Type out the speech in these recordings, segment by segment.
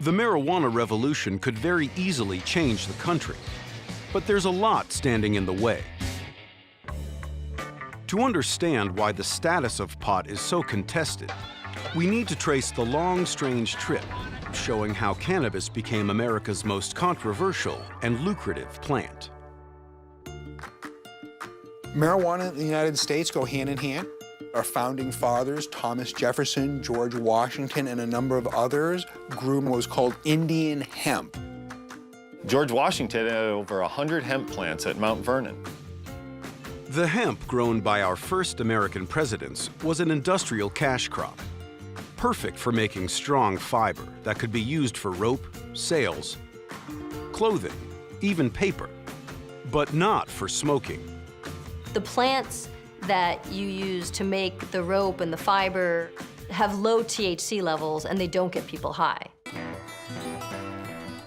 The marijuana revolution could very easily change the country, but there's a lot standing in the way. To understand why the status of pot is so contested, we need to trace the long, strange trip showing how cannabis became America's most controversial and lucrative plant. Marijuana and the United States go hand in hand. Our founding fathers, Thomas Jefferson, George Washington, and a number of others, grew what was called Indian hemp. George Washington had over 100 hemp plants at Mount Vernon. The hemp grown by our first American presidents was an industrial cash crop, perfect for making strong fiber that could be used for rope, sails, clothing, even paper, but not for smoking. The plants that you use to make the rope and the fiber have low THC levels and they don't get people high.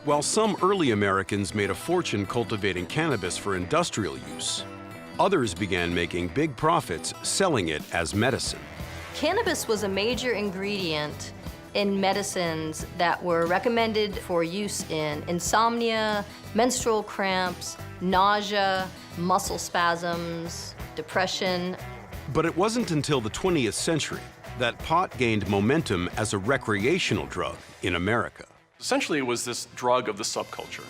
While some early Americans made a fortune cultivating cannabis for industrial use, others began making big profits selling it as medicine. Cannabis was a major ingredient in medicines that were recommended for use in insomnia, menstrual cramps, nausea, muscle spasms, depression. But it wasn't until the 20th century that pot gained momentum as a recreational drug in America. Essentially, it was this drug of the subculture.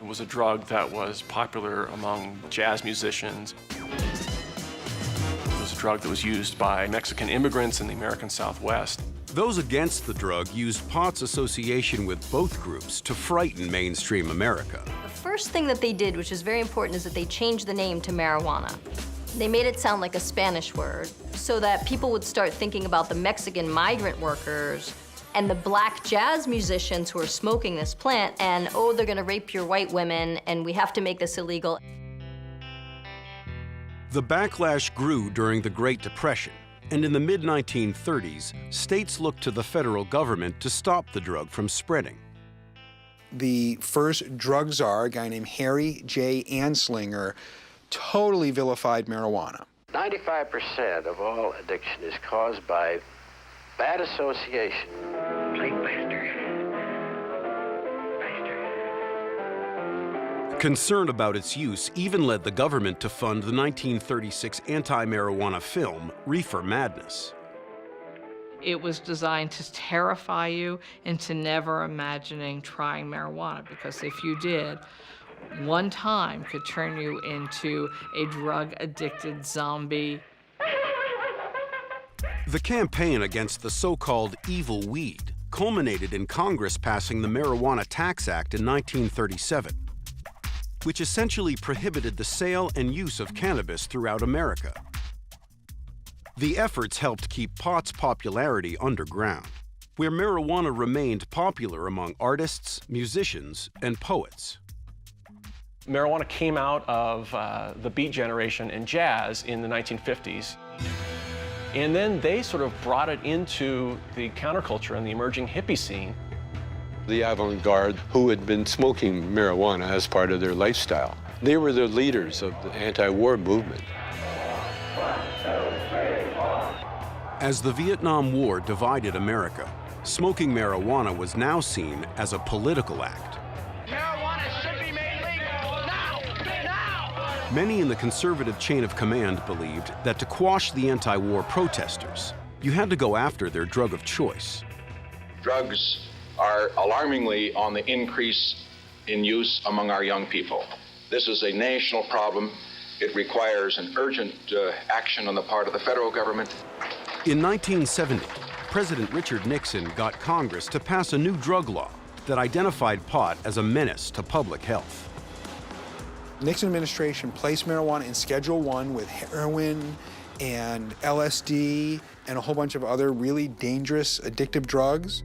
It was a drug that was popular among jazz musicians. It was a drug that was used by Mexican immigrants in the American Southwest. Those against the drug used pot's association with both groups to frighten mainstream America. The first thing that they did, which is very important, is that they changed the name to marijuana. They made it sound like a Spanish word so that people would start thinking about the Mexican migrant workers and the black jazz musicians who are smoking this plant, and oh, they're gonna rape your white women, and we have to make this illegal. The backlash grew during the Great Depression, and in the mid-1930s, states looked to the federal government to stop the drug from spreading. The first drug czar, a guy named Harry J. Anslinger, totally vilified marijuana. 95% of all addiction is caused by bad association. Concern about its use even led the government to fund the 1936 anti-marijuana film, Reefer Madness. It was designed to terrify you into never imagining trying marijuana, because if you did, one time could turn you into a drug-addicted zombie. The campaign against the so-called evil weed culminated in Congress passing the Marijuana Tax Act in 1937, which essentially prohibited the sale and use of cannabis throughout America. The efforts helped keep pot's popularity underground, where marijuana remained popular among artists, musicians, and poets. Marijuana came out of the beat generation in jazz in the 1950s. And then they sort of brought it into the counterculture and the emerging hippie scene. The avant-garde who had been smoking marijuana as part of their lifestyle. They were the leaders of the anti-war movement. As the Vietnam War divided America, smoking marijuana was now seen as a political act. Marijuana should be made legal now! Now! Many in the conservative chain of command believed that to quash the anti-war protesters, you had to go after their drug of choice. Drugs are alarmingly on the increase in use among our young people. This is a national problem. It requires an urgent action on the part of the federal government. In 1970, President Richard Nixon got Congress to pass a new drug law that identified pot as a menace to public health. Nixon administration placed marijuana in Schedule I with heroin and LSD and a whole bunch of other really dangerous, addictive drugs.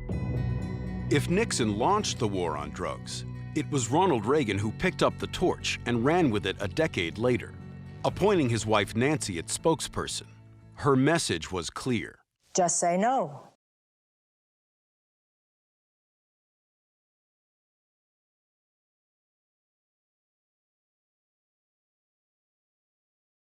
If Nixon launched the war on drugs, it was Ronald Reagan who picked up the torch and ran with it a decade later, appointing his wife Nancy its spokesperson. Her message was clear. Just say no.